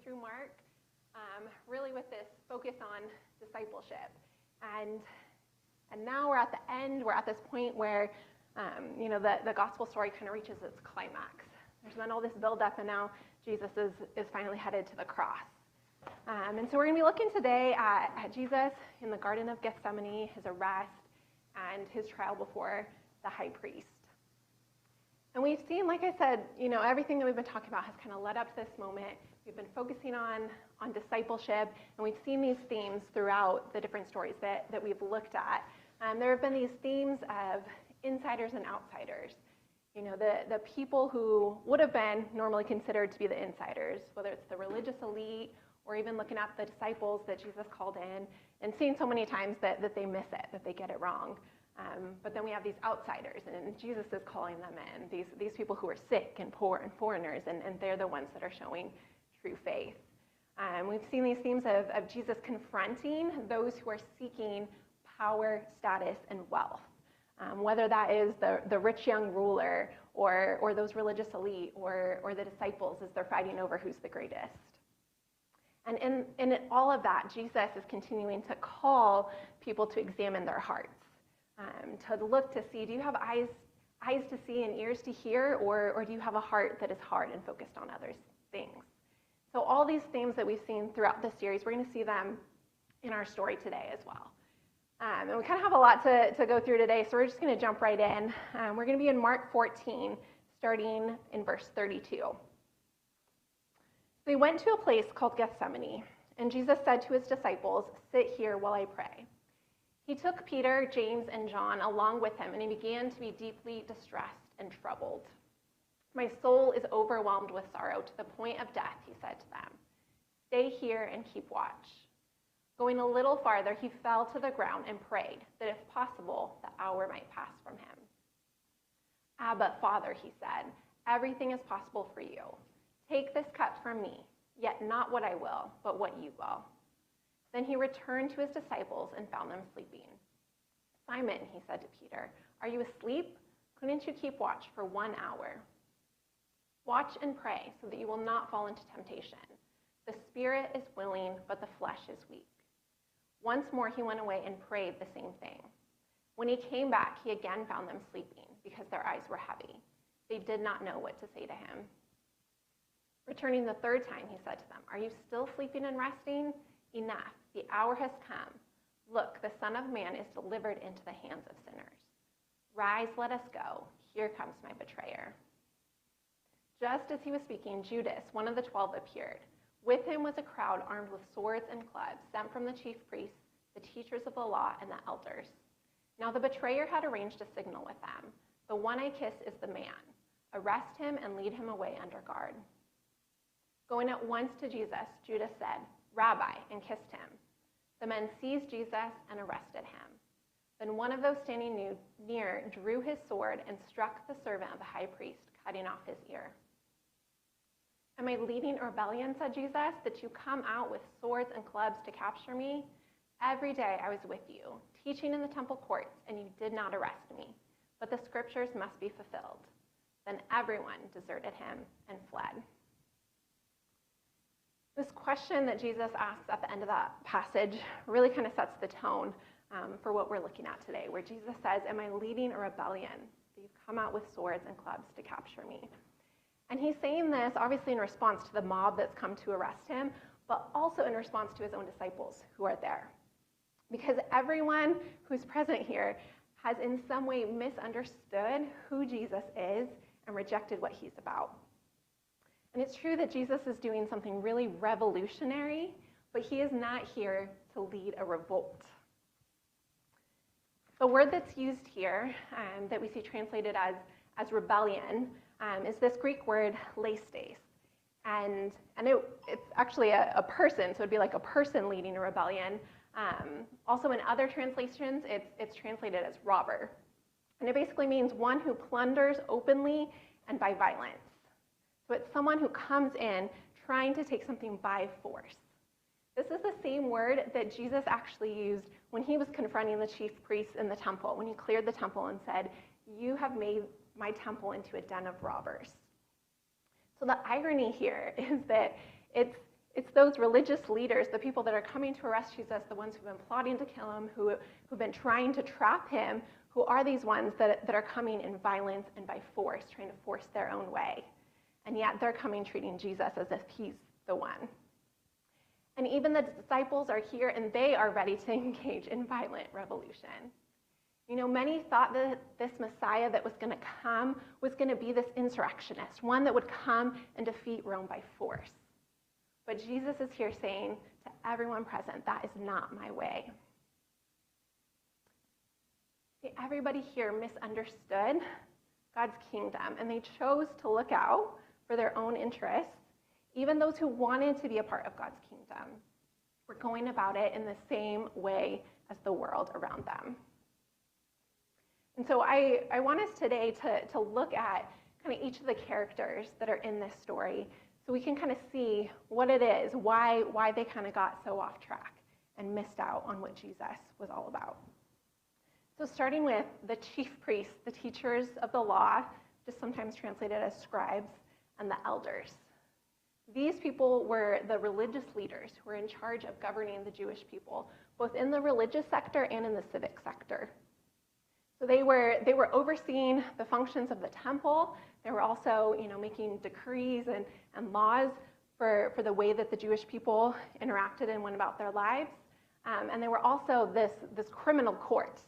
through Mark, really with this focus on discipleship. And now we're at the end. We're at this point where, the gospel story kind of reaches its climax. There's been all this buildup, and now Jesus is finally headed to the cross. And so we're going to be looking today at Jesus in the Garden of Gethsemane, his arrest, and his trial before the high priest. And we've seen, like I said, everything that we've been talking about has kind of led up to this moment. We've been focusing on discipleship, and we've seen these themes throughout the different stories that we've looked at. There have been these themes of insiders and outsiders. The people who would have been normally considered to be the insiders, whether it's the religious elite or even looking at the disciples that Jesus called in and seeing so many times that they miss it, that they get it wrong. But then we have these outsiders, and Jesus is calling them in, these people who are sick and poor and foreigners, and they're the ones that are showing true faith. We've seen these themes of Jesus confronting those who are seeking power, status, and wealth, whether that is the rich young ruler or those religious elite or the disciples as they're fighting over who's the greatest. And in all of that, Jesus is continuing to call people to examine their hearts. To look to see, do you have eyes to see and ears to hear, or do you have a heart that is hard and focused on other things? So all these themes that we've seen throughout this series, we're going to see them in our story today as well. And we kind of have a lot to go through today, so we're just going to jump right in. We're going to be in Mark 14, starting in verse 32. They went to a place called Gethsemane, and Jesus said to his disciples, "Sit here while I pray." He took Peter, James, and John along with him, and he began to be deeply distressed and troubled. "My soul is overwhelmed with sorrow to the point of death," he said to them. "Stay here and keep watch." Going a little farther, he fell to the ground and prayed that if possible, the hour might pass from him. "Abba, Father," he said, "everything is possible for you. Take this cup from me, yet not what I will, but what you will." Then he returned to his disciples and found them sleeping. "Simon," he said to Peter, "are you asleep? Couldn't you keep watch for 1 hour? Watch and pray so that you will not fall into temptation. The spirit is willing, but the flesh is weak." Once more he went away and prayed the same thing. When he came back, he again found them sleeping because their eyes were heavy. They did not know what to say to him. Returning the third time, he said to them, "Are you still sleeping and resting? Enough, the hour has come. Look, the Son of Man is delivered into the hands of sinners. Rise, let us go. Here comes my betrayer." Just as he was speaking, Judas, one of the 12, appeared. With him was a crowd armed with swords and clubs, sent from the chief priests, the teachers of the law, and the elders. Now the betrayer had arranged a signal with them. "The one I kiss is the man. Arrest him and lead him away under guard." Going at once to Jesus, Judas said, "Rabbi," and kissed him. The men seized Jesus and arrested him. Then one of those standing near drew his sword and struck the servant of the high priest, cutting off his ear. "Am I leading a rebellion," said Jesus, "that you come out with swords and clubs to capture me? Every day I was with you, teaching in the temple courts, and you did not arrest me. But the scriptures must be fulfilled." Then everyone deserted him and fled. This question that Jesus asks at the end of that passage really kind of sets the tone for what we're looking at today, where Jesus says, "Am I leading a rebellion? That you've come out with swords and clubs to capture me?" And he's saying this obviously in response to the mob that's come to arrest him, but also in response to his own disciples who are there. Because everyone who's present here has in some way misunderstood who Jesus is and rejected what he's about. And it's true that Jesus is doing something really revolutionary, but he is not here to lead a revolt. The word that's used here, that we see translated as rebellion, is this Greek word leistes. And it's actually a person, so it'd be like a person leading a rebellion. Also in other translations, it's translated as robber. And it basically means one who plunders openly and by violence. So it's someone who comes in trying to take something by force. This is the same word that Jesus actually used when he was confronting the chief priests in the temple, when he cleared the temple and said, "You have made my temple into a den of robbers." So the irony here is that it's It's those religious leaders, the people that are coming to arrest Jesus, the ones who've been plotting to kill him, who've been trying to trap him, who are these ones that are coming in violence and by force, trying to force their own way. And yet they're coming treating Jesus as if he's the one. And even the disciples are here and they are ready to engage in violent revolution. You know, many thought that this Messiah that was going to come was going to be this insurrectionist, one that would come and defeat Rome by force. But Jesus is here saying to everyone present, that is not my way. See, everybody here misunderstood God's kingdom, and they chose to look out for their own interests. Even those who wanted to be a part of God's kingdom were going about it in the same way as the world around them. And so I want us today to look at kind of each of the characters that are in this story so we can kind of see what it is, why they kind of got so off track and missed out on what Jesus was all about. So starting with the chief priests, the teachers of the law, just sometimes translated as scribes, and the elders. These people were the religious leaders who were in charge of governing the Jewish people, both in the religious sector and in the civic sector. So they were overseeing the functions of the temple. They were also, making decrees and laws for the way that the Jewish people interacted and went about their lives. And they were also this criminal court.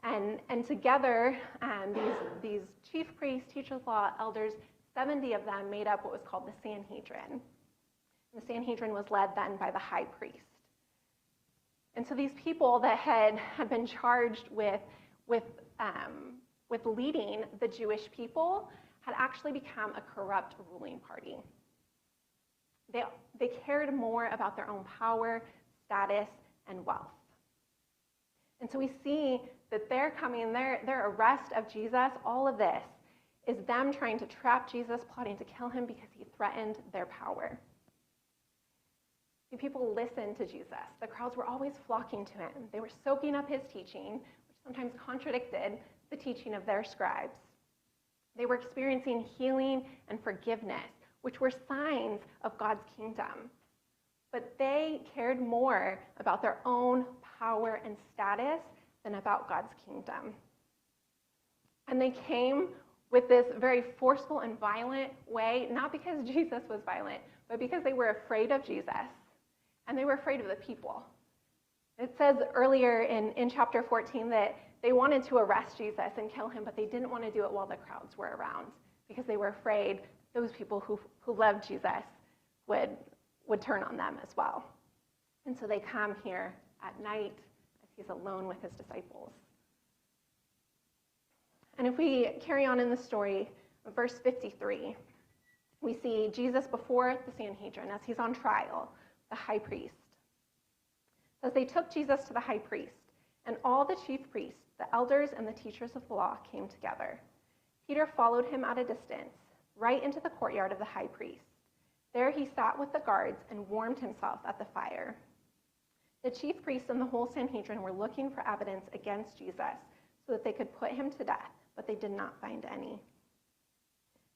And together, these chief priests, teachers of law, elders, 70 of them made up what was called the Sanhedrin. The Sanhedrin was led then by the high priest. And so these people that had been charged with leading the Jewish people had actually become a corrupt ruling party. They cared more about their own power, status, and wealth. And so we see that they're coming, their arrest of Jesus, all of this is them trying to trap Jesus, plotting to kill him because he threatened their power. People listened to Jesus. The crowds were always flocking to him. They were soaking up his teaching, which sometimes contradicted the teaching of their scribes. They were experiencing healing and forgiveness, which were signs of God's kingdom. But they cared more about their own power and status than about God's kingdom. And they came with this very forceful and violent way, not because Jesus was violent, but because they were afraid of Jesus, and they were afraid of the people. It says earlier in chapter 14 that they wanted to arrest Jesus and kill him, but they didn't want to do it while the crowds were around, because they were afraid those people who loved Jesus would turn on them as well. And so they come here at night as he's alone with his disciples. And if we carry on in the story, verse 53, we see Jesus before the Sanhedrin as he's on trial, the high priest. As they took Jesus to the high priest, and all the chief priests, the elders, and the teachers of the law came together. Peter followed him at a distance, right into the courtyard of the high priest. There he sat with the guards and warmed himself at the fire. The chief priests and the whole Sanhedrin were looking for evidence against Jesus so that they could put him to death, but they did not find any.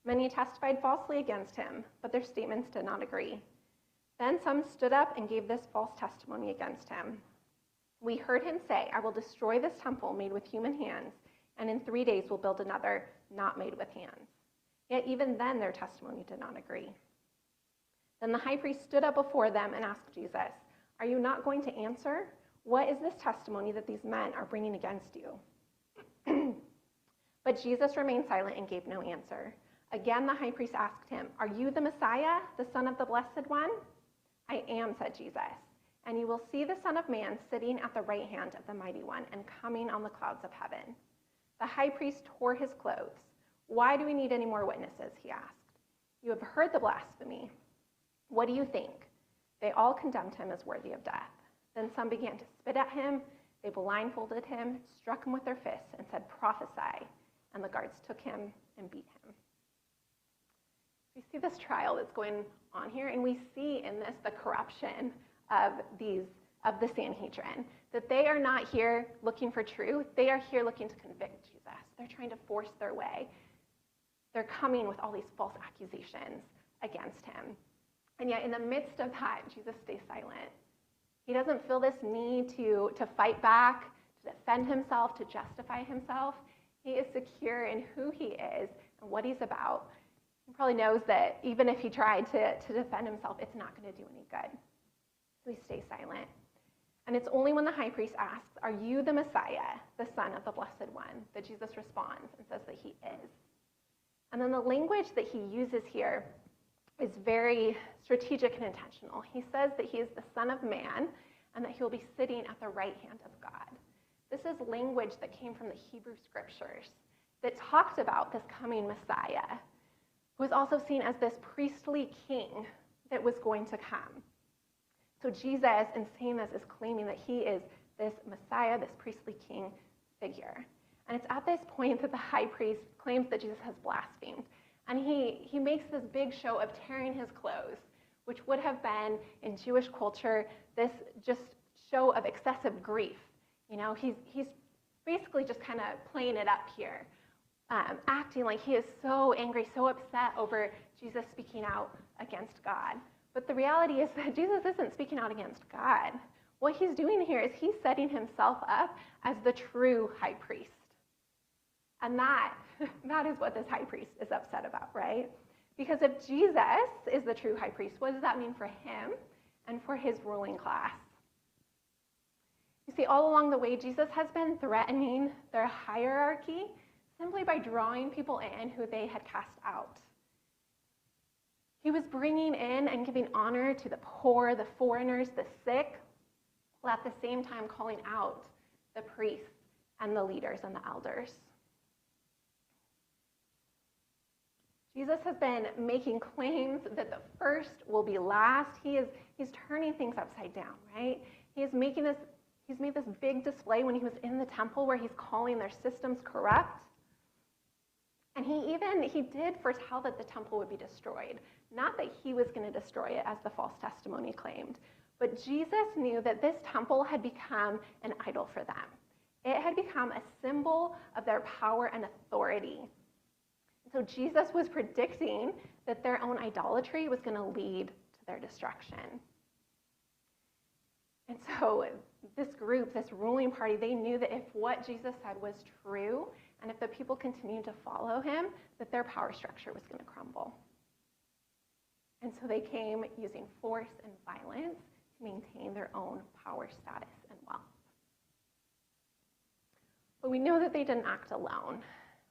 Many testified falsely against him, but their statements did not agree. Then some stood up and gave this false testimony against him. We heard him say, "I will destroy this temple made with human hands, and in 3 days will build another not made with hands." Yet even then their testimony did not agree. Then the high priest stood up before them and asked Jesus, "Are you not going to answer? What is this testimony that these men are bringing against you?" But Jesus remained silent and gave no answer. Again, the high priest asked him, "Are you the Messiah, the Son of the Blessed One?" "I am," said Jesus, "and you will see the Son of Man sitting at the right hand of the Mighty One and coming on the clouds of heaven." The high priest tore his clothes. "Why do we need any more witnesses?" he asked. "You have heard the blasphemy. What do you think?" They all condemned him as worthy of death. Then some began to spit at him. They blindfolded him, struck him with their fists, and said, "Prophesy." And the guards took him and beat him. We see this trial that's going on here, and we see in this the corruption of the Sanhedrin, that they are not here looking for truth. They are here looking to convict Jesus. They're trying to force their way. They're coming with all these false accusations against him. And yet in the midst of that, Jesus stays silent. He doesn't feel this need to fight back, to defend himself, to justify himself. He is secure in who he is and what he's about. He probably knows that even if he tried to defend himself, it's not going to do any good. So he stays silent. And it's only when the high priest asks, "Are you the Messiah, the Son of the Blessed One?" that Jesus responds and says that he is. And then the language that he uses here is very strategic and intentional. He says that he is the Son of Man and that he will be sitting at the right hand of God. This is language that came from the Hebrew scriptures that talked about this coming Messiah, who was also seen as this priestly king that was going to come. So Jesus, in saying this, is claiming that he is this Messiah, this priestly king figure. And it's at this point that the high priest claims that Jesus has blasphemed. And he makes this big show of tearing his clothes, which would have been, in Jewish culture, this just show of excessive grief. You know, he's basically just kind of playing it up here, acting like he is so angry, so upset over Jesus speaking out against God. But the reality is that Jesus isn't speaking out against God. What he's doing here is he's setting himself up as the true high priest. And that is what this high priest is upset about, right? Because if Jesus is the true high priest, what does that mean for him and for his ruling class? You see, all along the way, Jesus has been threatening their hierarchy simply by drawing people in who they had cast out. He was bringing in and giving honor to the poor, the foreigners, the sick, while at the same time calling out the priests and the leaders and the elders. Jesus has been making claims that the first will be last. He's turning things upside down, right? He's made this big display when he was in the temple where he's calling their systems corrupt. And he did foretell that the temple would be destroyed. Not that he was going to destroy it as the false testimony claimed. But Jesus knew that this temple had become an idol for them. It had become a symbol of their power and authority. So Jesus was predicting that their own idolatry was going to lead to their destruction. And so this group, this ruling party, they knew that if what Jesus said was true, and if the people continued to follow him, that their power structure was going to crumble. And so they came using force and violence to maintain their own power status and wealth. But we know that they didn't act alone.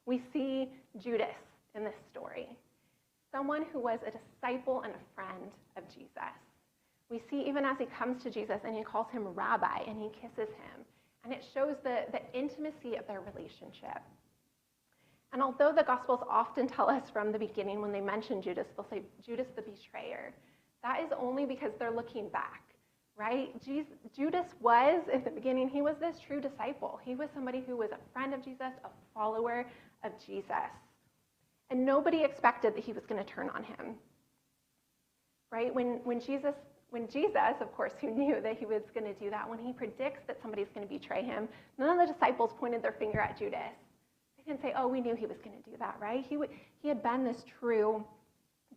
We see Judas in this story, someone who was a disciple and a friend of Jesus. We see even as he comes to Jesus and he calls him rabbi and he kisses him, and it shows the intimacy of their relationship. And although the Gospels often tell us from the beginning when they mention Judas, they'll say Judas the Betrayer, that is only because they're looking back, right? Judas was, in the beginning, he was this true disciple. He was somebody who was a friend of Jesus, a follower of Jesus. And nobody expected that he was going to turn on him, right? When Jesus, of course, who knew that he was going to do that, when he predicts that somebody's going to betray him, none of the disciples pointed their finger at Judas. They didn't say, "Oh, we knew he was going to do that," right? He had been this true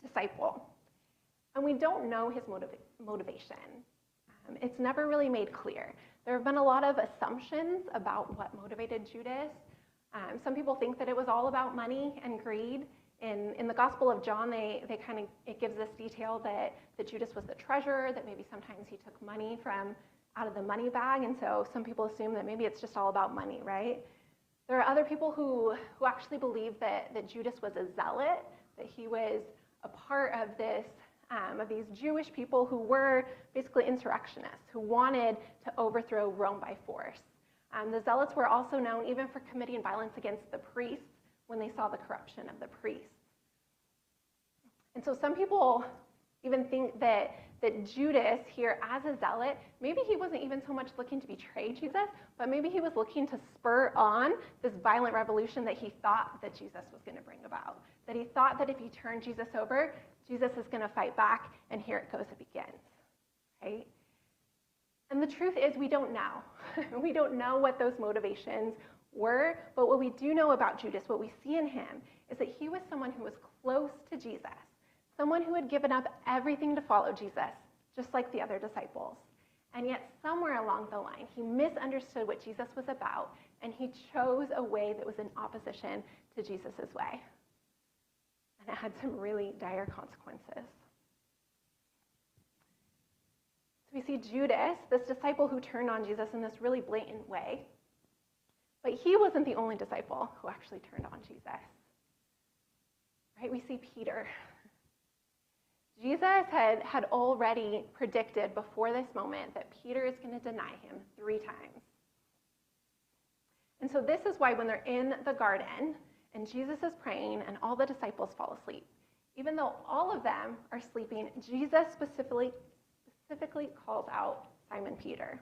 disciple. And we don't know his motivation. It's never really made clear. There have been a lot of assumptions about what motivated Judas. Some people think that it was all about money and greed. In the Gospel of John, it gives this detail that Judas was the treasurer, that maybe sometimes he took money from out of the money bag, and so some people assume that maybe it's just all about money, right? There are other people who actually believe that Judas was a zealot, that he was a part of these Jewish people who were basically insurrectionists, who wanted to overthrow Rome by force. The zealots were also known even for committing violence against the priests when they saw the corruption of the priests. And so some people even think that Judas here as a zealot, maybe he wasn't even so much looking to betray Jesus, but maybe he was looking to spur on this violent revolution that he thought that Jesus was going to bring about. That he thought that if he turned Jesus over, Jesus is going to fight back, and here it goes, it begins, right? And the truth is we don't know. We don't know what those motivations were, but what we do know about Judas, what we see in him, is that he was someone who was close to Jesus, someone who had given up everything to follow Jesus, just like the other disciples. And yet somewhere along the line, he misunderstood what Jesus was about, and he chose a way that was in opposition to Jesus' way. And it had some really dire consequences. So we see Judas, this disciple who turned on Jesus in this really blatant way. But he wasn't the only disciple who actually turned on Jesus. Right? We see Peter. Jesus had already predicted before this moment that Peter is going to deny him 3 times. And so this is why when they're in the garden and Jesus is praying and all the disciples fall asleep, even though all of them are sleeping, Jesus specifically calls out Simon Peter.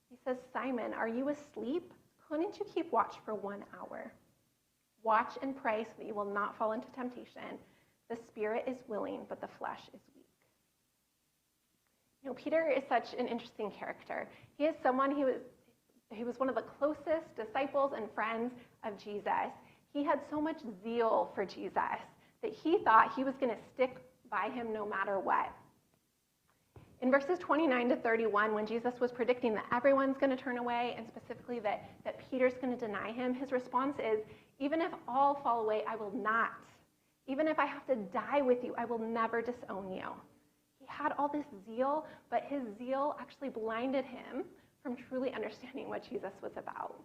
He says, "Simon, are you asleep? Couldn't you keep watch for 1 hour? Watch and pray so that you will not fall into temptation. The spirit is willing, but the flesh is weak." You know, Peter is such an interesting character. He is someone who was one of the closest disciples and friends of Jesus. He had so much zeal for Jesus that he thought he was going to stick by him no matter what. In verses 29 to 31, when Jesus was predicting that everyone's going to turn away, and specifically that Peter's going to deny him, his response is, "Even if all fall away, I will not. Even if I have to die with you, I will never disown you." He had all this zeal, but his zeal actually blinded him from truly understanding what Jesus was about.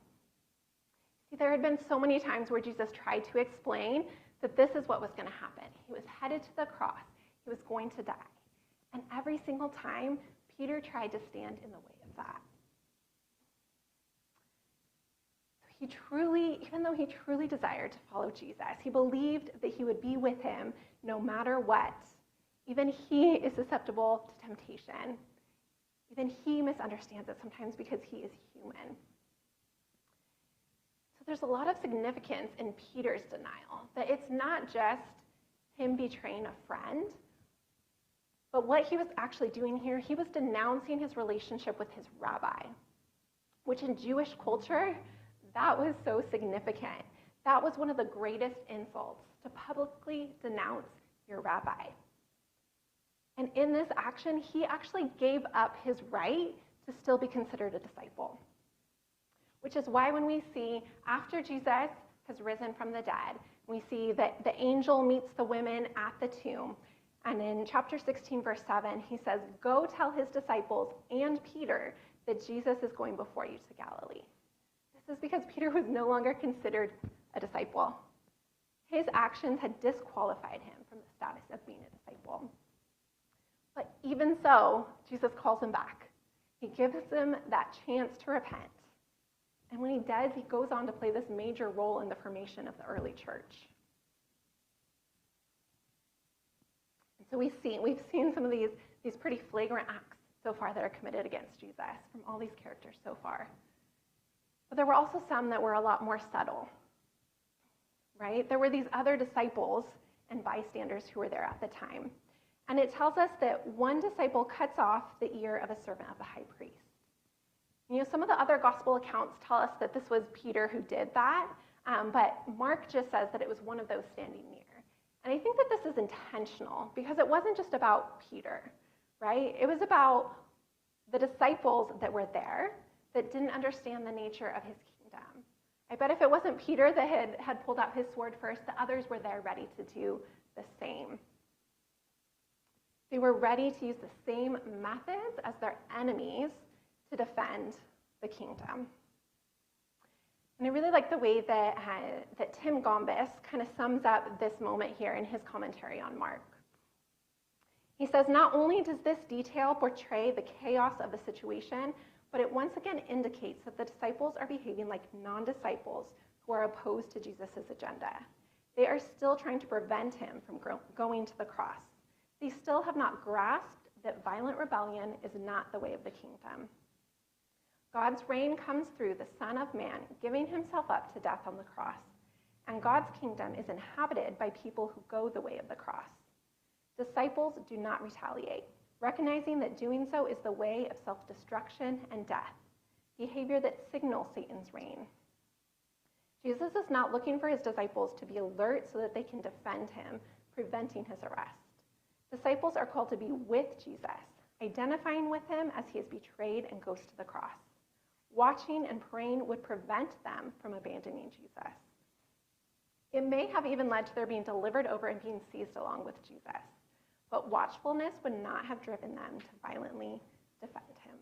See, there had been so many times where Jesus tried to explain that this is what was going to happen. He was headed to the cross. He was going to die. And every single time, Peter tried to stand in the way of that. Even though he truly desired to follow Jesus, he believed that he would be with him no matter what. Even he is susceptible to temptation. Even he misunderstands it sometimes because he is human. So there's a lot of significance in Peter's denial, that it's not just him betraying a friend, but what he was actually doing here, he was denouncing his relationship with his rabbi, which in Jewish culture, that was so significant. That was one of the greatest insults, to publicly denounce your rabbi. And in this action, he actually gave up his right to still be considered a disciple. Which is why when we see, after Jesus has risen from the dead, we see that the angel meets the women at the tomb. And in chapter 16, verse 7, he says, "Go tell his disciples and Peter that Jesus is going before you to Galilee." This is because Peter was no longer considered a disciple. His actions had disqualified him from the status of being a disciple. But even so, Jesus calls him back. He gives him that chance to repent. And when he does, he goes on to play this major role in the formation of the early church. So we've seen some of these pretty flagrant acts so far that are committed against Jesus from all these characters so far. But there were also some that were a lot more subtle, right? There were these other disciples and bystanders who were there at the time. And it tells us that one disciple cuts off the ear of a servant of the high priest. You know, some of the other gospel accounts tell us that this was Peter who did that, but Mark just says that it was one of those standing near. And I think that this is intentional because it wasn't just about Peter, right? It was about the disciples that were there that didn't understand the nature of his kingdom. I bet if it wasn't Peter that had pulled out his sword first, the others were there ready to do the same. They were ready to use the same methods as their enemies to defend the kingdom. And I really like the way that Tim Gombis kind of sums up this moment here in his commentary on Mark. He says, "Not only does this detail portray the chaos of the situation, but it once again indicates that the disciples are behaving like non-disciples who are opposed to Jesus' agenda. They are still trying to prevent him from going to the cross. They still have not grasped that violent rebellion is not the way of the kingdom. God's reign comes through the Son of Man giving himself up to death on the cross, and God's kingdom is inhabited by people who go the way of the cross. Disciples do not retaliate, recognizing that doing so is the way of self-destruction and death, behavior that signals Satan's reign. Jesus is not looking for his disciples to be alert so that they can defend him, preventing his arrest. Disciples are called to be with Jesus, identifying with him as he is betrayed and goes to the cross. Watching and praying would prevent them from abandoning Jesus. It may have even led to their being delivered over and being seized along with Jesus, but watchfulness would not have driven them to violently defend him.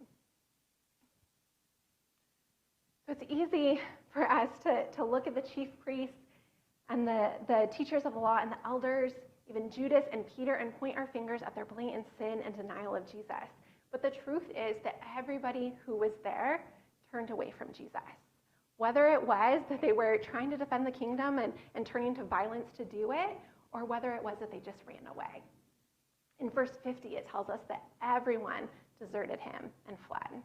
So it's easy for us to look at the chief priests and the teachers of the law and the elders, even Judas and Peter, and point our fingers at their blatant sin and denial of Jesus. But the truth is that everybody who was there turned away from Jesus. Whether it was that they were trying to defend the kingdom and turning to violence to do it, or whether it was that they just ran away. In verse 50, it tells us that everyone deserted him and fled.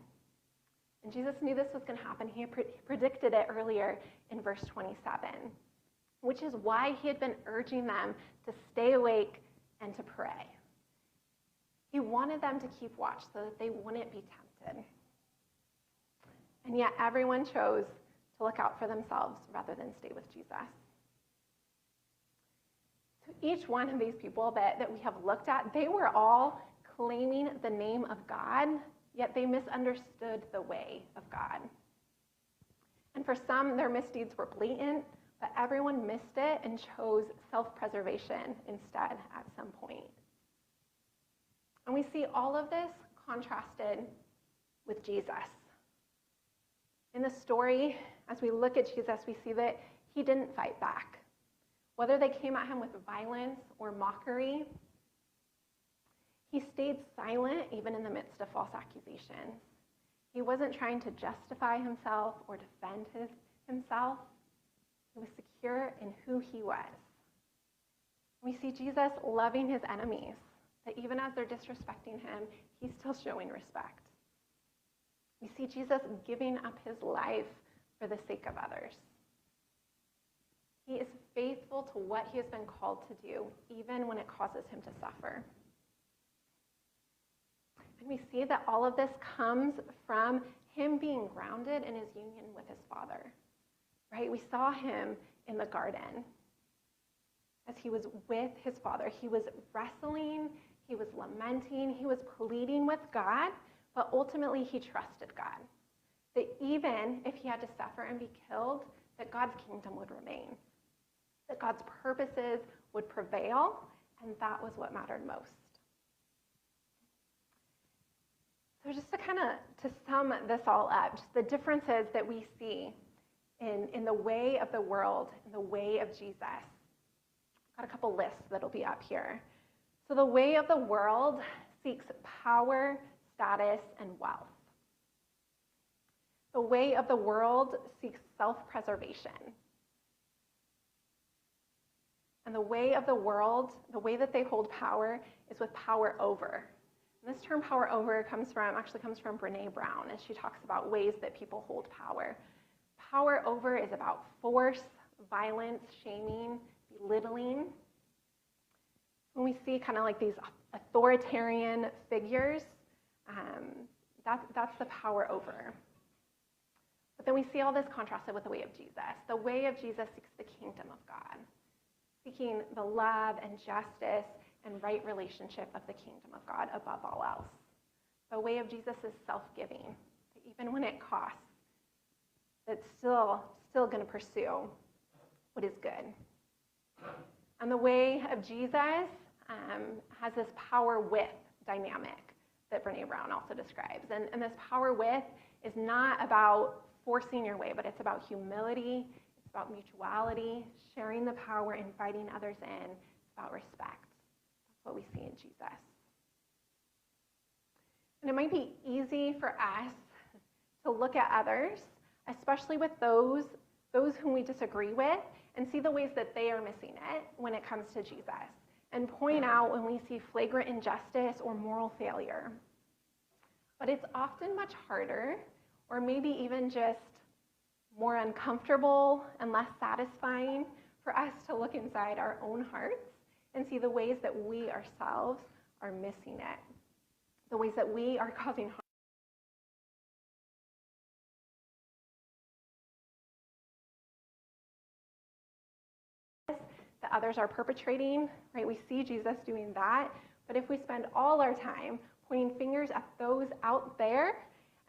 And Jesus knew this was going to happen. He predicted it earlier in verse 27, which is why he had been urging them to stay awake and to pray. He wanted them to keep watch so that they wouldn't be tempted. And yet everyone chose to look out for themselves rather than stay with Jesus. So each one of these people that we have looked at, they were all claiming the name of God, yet they misunderstood the way of God. And for some, their misdeeds were blatant, but everyone missed it and chose self-preservation instead at some point. And we see all of this contrasted with Jesus. In the story, as we look at Jesus, we see that he didn't fight back. Whether they came at him with violence or mockery, he stayed silent even in the midst of false accusations. He wasn't trying to justify himself or defend himself. He was secure in who he was. We see Jesus loving his enemies, that even as they're disrespecting him, he's still showing respect. We see Jesus giving up his life for the sake of others. He is faithful to what he has been called to do, even when it causes him to suffer. And we see that all of this comes from him being grounded in his union with his Father. Right? We saw him in the garden as he was with his Father. He was wrestling, he was lamenting, he was pleading with God, but ultimately he trusted God. That even if he had to suffer and be killed, that God's kingdom would remain. That God's purposes would prevail, and that was what mattered most. So just to sum this all up, just the differences that we see in the way of the world, in the way of Jesus. Got a couple lists that'll be up here. So the way of the world seeks power, status, and wealth. The way of the world seeks self-preservation. And the way of the world, the way that they hold power, is with power over. And this term power over comes from Brene Brown, as she talks about ways that people hold power. Power over is about force, violence, shaming, belittling. When we see kind of like these authoritarian figures, that's the power over. But then we see all this contrasted with the way of Jesus. The way of Jesus seeks the kingdom of God, seeking the love and justice and right relationship of the kingdom of God above all else. The way of Jesus is self-giving, even when it costs. That's still going to pursue what is good. And the way of Jesus has this power with dynamic that Brene Brown also describes. And this power with is not about forcing your way, but it's about humility, it's about mutuality, sharing the power, inviting others in. It's about respect. That's what we see in Jesus. And it might be easy for us to look at others, especially with those whom we disagree with, and see the ways that they are missing it when it comes to Jesus, and point out when we see flagrant injustice or moral failure. But it's often much harder, or maybe even just more uncomfortable and less satisfying, for us to look inside our own hearts and see the ways that we ourselves are missing it, the ways that we are causing harm that others are perpetrating, right? We see Jesus doing that But if we spend all our time pointing fingers at those out there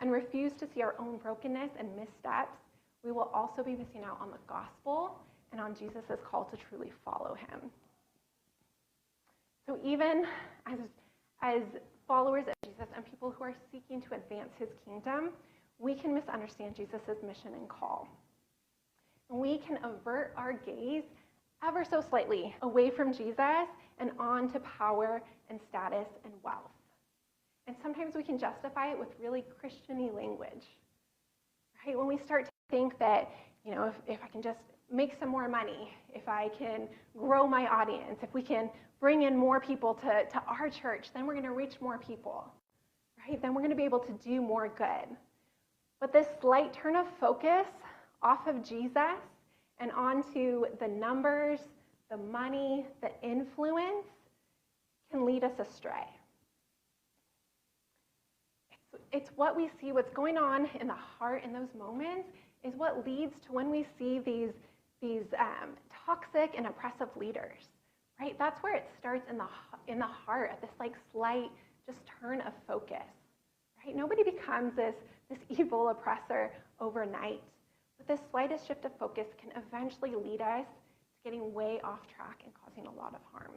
and refuse to see our own brokenness and missteps, we will also be missing out on the gospel and on Jesus' call to truly follow him. So even as followers of Jesus and people who are seeking to advance his kingdom, we can misunderstand Jesus' mission and call. And we can avert our gaze ever so slightly away from Jesus and on to power and status and wealth. And sometimes we can justify it with really Christian-y language, right? When we start to think that, if I can just make some more money, if I can grow my audience, if we can bring in more people to our church, then we're going to reach more people, right? Then we're going to be able to do more good. But this slight turn of focus off of Jesus and onto the numbers, the money, the influence can lead us astray. It's what we see, what's going on in the heart in those moments is what leads to when we see these toxic and oppressive leaders, right? That's where it starts in the heart, at this slight just turn of focus, right? Nobody becomes this evil oppressor overnight, but this slightest shift of focus can eventually lead us to getting way off track and causing a lot of harm.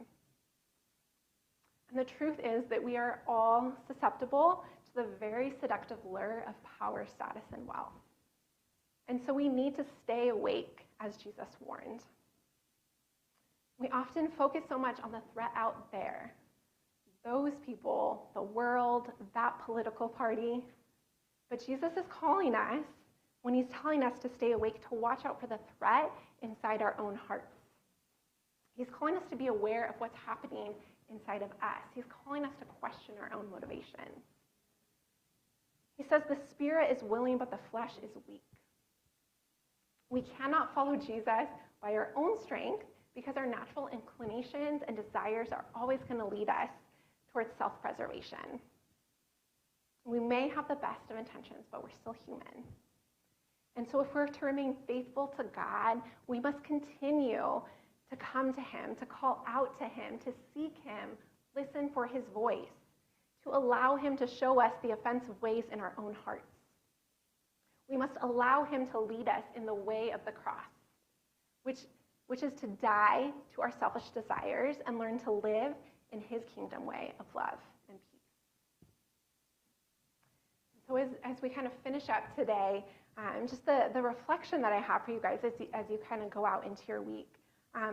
And the truth is that we are all susceptible to the very seductive lure of power, status, and wealth. And so we need to stay awake, as Jesus warned. We often focus so much on the threat out there, those people, the world, that political party. But Jesus is calling us, when he's telling us to stay awake, to watch out for the threat inside our own hearts. He's calling us to be aware of what's happening inside of us. He's calling us to question our own motivations. He says the spirit is willing, but the flesh is weak. We cannot follow Jesus by our own strength because our natural inclinations and desires are always going to lead us towards self-preservation. We may have the best of intentions, but we're still human. And so if we're to remain faithful to God, we must continue to come to him, to call out to him, to seek him, listen for his voice, to allow him to show us the offensive ways in our own hearts. We must allow him to lead us in the way of the cross, which is to die to our selfish desires and learn to live in his kingdom way of love and peace. So as we kind of finish up today, just the reflection that I have for you guys as you kind of go out into your week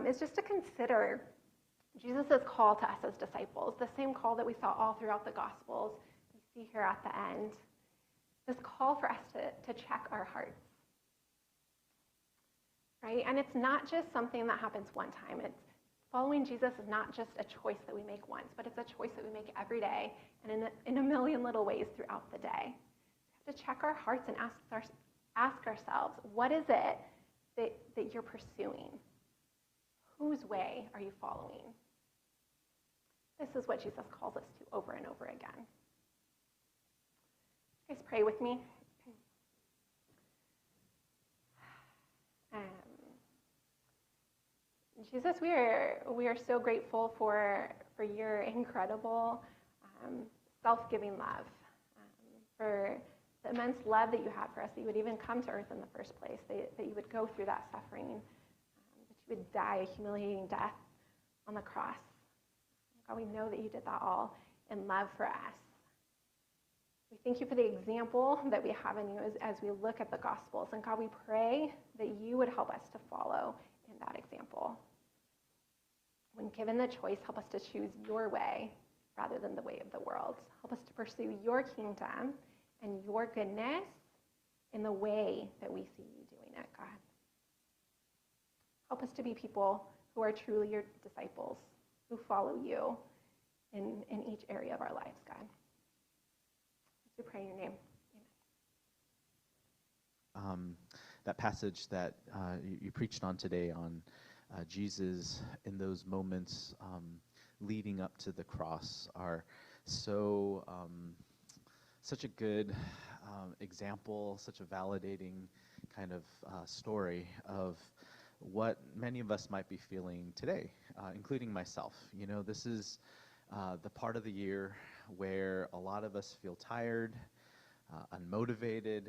is just to consider Jesus' call to us as disciples, the same call that we saw all throughout the Gospels, we see here at the end. This call for us to check our hearts, right? And it's not just something that happens one time. It's following Jesus is not just a choice that we make once, but it's a choice that we make every day and in a million little ways throughout the day. We have to check our hearts and ask ourselves, what is it that you're pursuing? Whose way are you following? This is what Jesus calls us to over and over again. Guys, pray with me. Jesus, we are so grateful for your incredible self-giving love, for the immense love that you have for us, that you would even come to earth in the first place, that you would go through that suffering, that you would die a humiliating death on the cross. God, we know that you did that all in love for us. We thank you for the example that we have in you as we look at the Gospels. And God, we pray that you would help us to follow in that example. When given the choice, help us to choose your way rather than the way of the world. Help us to pursue your kingdom and your goodness in the way that we see you doing it, God. Help us to be people who are truly your disciples, who follow you in each area of our lives, God. We pray in your name. Amen. That passage that you preached on today on Jesus in those moments leading up to the cross are such a good example, such a validating kind of story of what many of us might be feeling today, including myself. You know, this is the part of the year where a lot of us feel tired, unmotivated,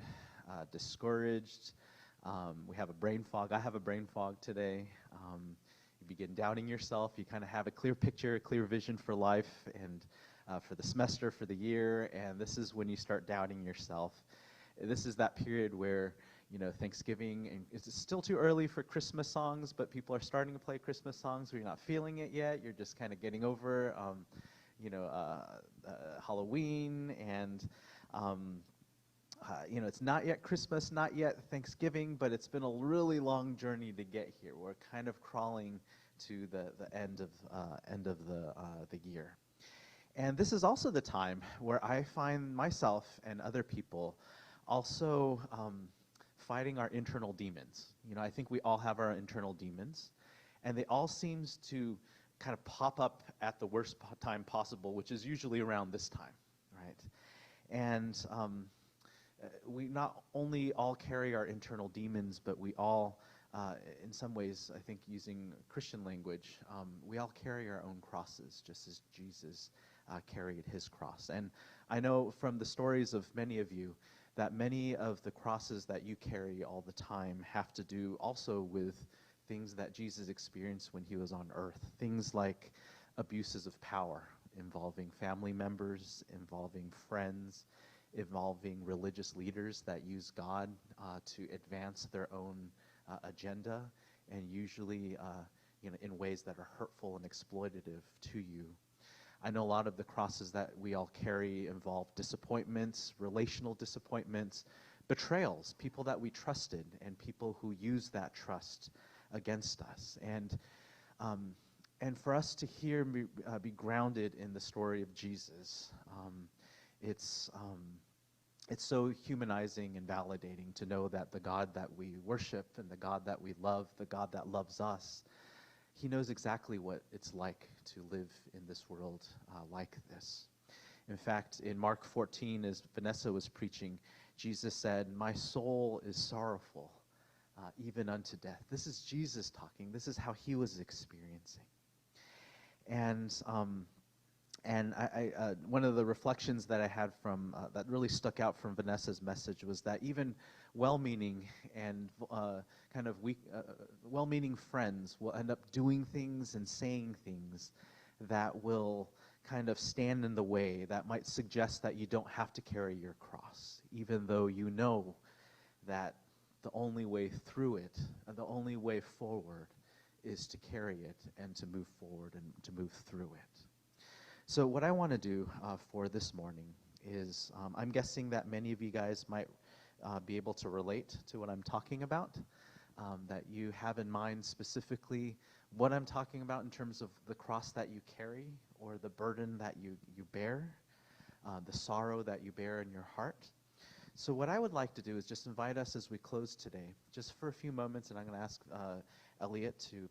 discouraged. We have a brain fog. I have a brain fog today. You begin doubting yourself. You kind of have a clear picture, a clear vision for life and for the semester, for the year, and this is when you start doubting yourself. This is that period where, Thanksgiving, and it's still too early for Christmas songs, but people are starting to play Christmas songs where you're not feeling it yet. You're just kind of getting over, Halloween, and, it's not yet Christmas, not yet Thanksgiving, but it's been a really long journey to get here. We're kind of crawling to the end of the year. And this is also the time where I find myself and other people also fighting our internal demons. I think we all have our internal demons, and they all seems to kind of pop up at the worst time possible, which is usually around this time, right? And we not only all carry our internal demons, but we all, in some ways, I think using Christian language, we all carry our own crosses, just as Jesus carried his cross. And I know from the stories of many of you that many of the crosses that you carry all the time have to do also with things that Jesus experienced when he was on earth. Things like abuses of power involving family members, involving friends, involving religious leaders that use God to advance their own agenda, and usually in ways that are hurtful and exploitative to you. I know a lot of the crosses that we all carry involve disappointments, relational disappointments, betrayals, people that we trusted, and people who use that trust against us. And for us to be grounded in the story of Jesus, it's so humanizing and validating to know that the God that we worship and the God that we love, the God that loves us, he knows exactly what it's like to live in this world like this. In fact, in Mark 14, as Vanessa was preaching, Jesus said, "My soul is sorrowful, even unto death." This is Jesus talking. This is how he was experiencing. And I one of the reflections that I had from that really stuck out from Vanessa's message was that even well-meaning and well-meaning friends will end up doing things and saying things that will kind of stand in the way, that might suggest that you don't have to carry your cross, even though you know that the only way through it, the only way forward, is to carry it and to move forward and to move through it. So what I want to do for this morning is, I'm guessing that many of you guys might be able to relate to what I'm talking about, that you have in mind specifically what I'm talking about in terms of the cross that you carry, or the burden that you bear, the sorrow that you bear in your heart. So what I would like to do is just invite us as we close today, just for a few moments, and I'm going to ask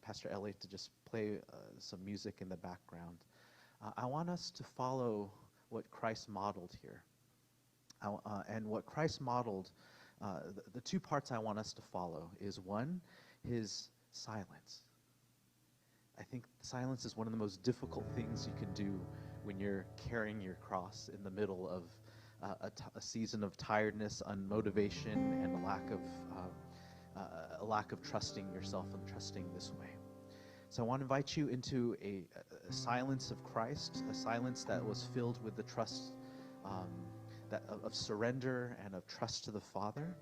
Pastor Elliot to just play some music in the background. I want us to follow what Christ modeled here. And what Christ modeled, the two parts I want us to follow is, one, his silence. I think silence is one of the most difficult things you can do when you're carrying your cross in the middle of a season of tiredness, unmotivation, and a lack of trusting yourself and trusting this way. So I want to invite you into a silence of Christ, a silence that was filled with the trust of surrender and of trust to the Father.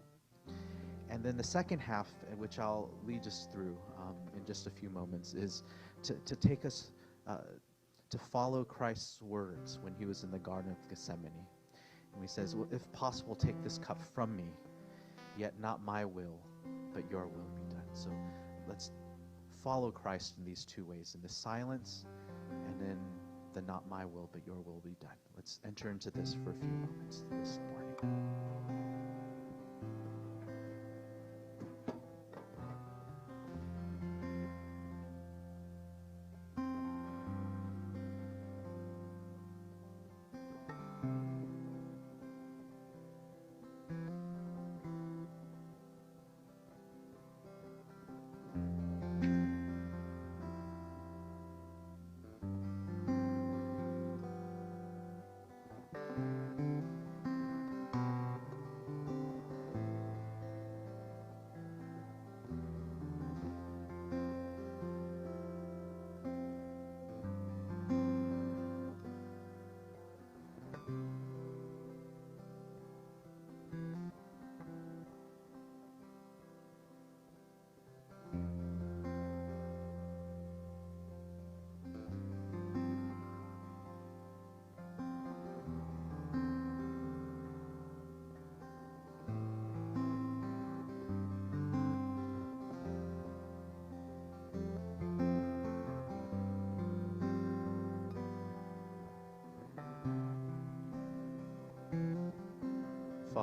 And then the second half, which I'll lead us through in just a few moments, is to take us to follow Christ's words when he was in the Garden of Gethsemane. And he says, "Well, if possible, take this cup from me, yet not my will, but your will be done." So let's follow Christ in these two ways, in the silence, and then the "not my will, but your will be done." Let's enter into this for a few moments this morning.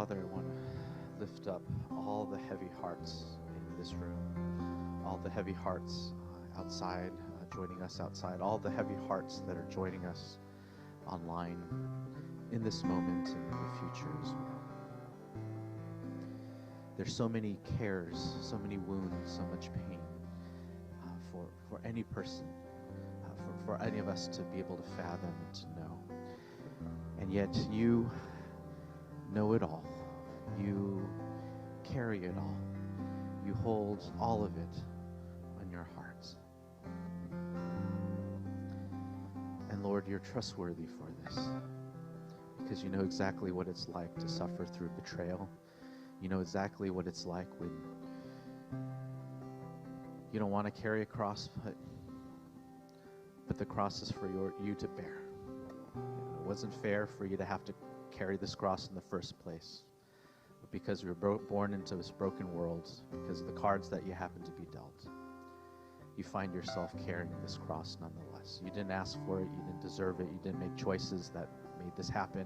Father, I want to lift up all the heavy hearts in this room, all the heavy hearts outside, joining us outside, all the heavy hearts that are joining us online in this moment and in the future as well. There's so many cares, so many wounds, so much pain for any person, for any of us to be able to fathom and to know. And yet you know it all. You carry it all. You hold all of it on your hearts. And Lord, you're trustworthy for this because you know exactly what it's like to suffer through betrayal. You know exactly what it's like when you don't want to carry a cross, but the cross is for you to bear. It wasn't fair for you to have to carry this cross in the first place. But because we were born into this broken world, because of the cards that you happen to be dealt, you find yourself carrying this cross nonetheless. You didn't ask for it. You didn't deserve it. You didn't make choices that made this happen,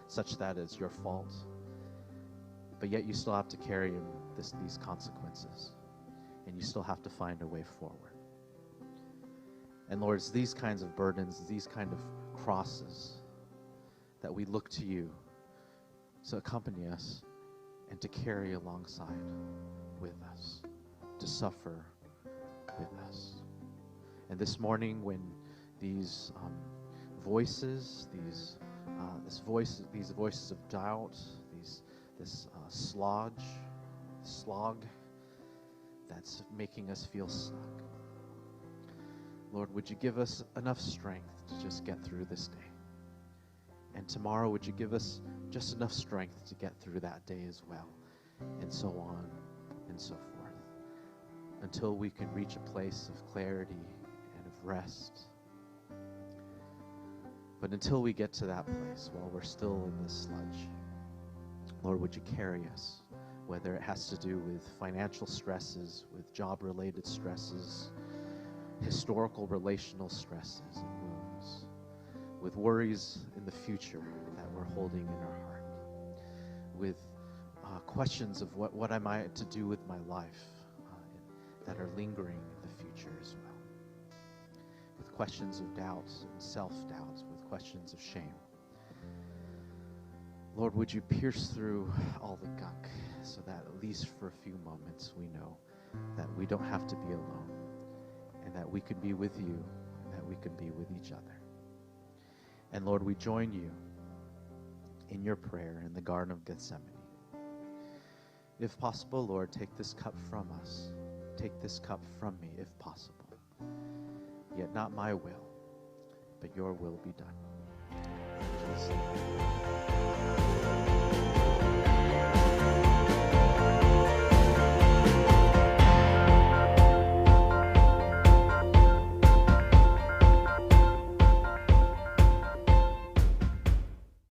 such that it's your fault. But yet you still have to carry these consequences. And you still have to find a way forward. And Lord, it's these kinds of burdens, these kind of crosses that we look to you to accompany us and to carry alongside with us, to suffer with us. And this morning when these voices, these voices of doubt, this slog that's making us feel stuck. Lord, would you give us enough strength to just get through this day? And tomorrow, would you give us just enough strength to get through that day as well? And so on and so forth. Until we can reach a place of clarity and of rest. But until we get to that place, while we're still in this sludge, Lord, would you carry us? Whether it has to do with financial stresses, with job-related stresses, historical relational stresses and wounds, with worries in the future that we're holding in our heart, with questions of what am I to do with my life that are lingering in the future as well, with questions of doubt and self-doubt, with questions of shame. Lord, would you pierce through all the gunk so that at least for a few moments we know that we don't have to be alone and that we can be with you and that we can be with each other. And Lord, we join you in your prayer in the Garden of Gethsemane. If possible, Lord, take this cup from us. Take this cup from me, if possible. Yet not my will, but your will be done. In Jesus' name.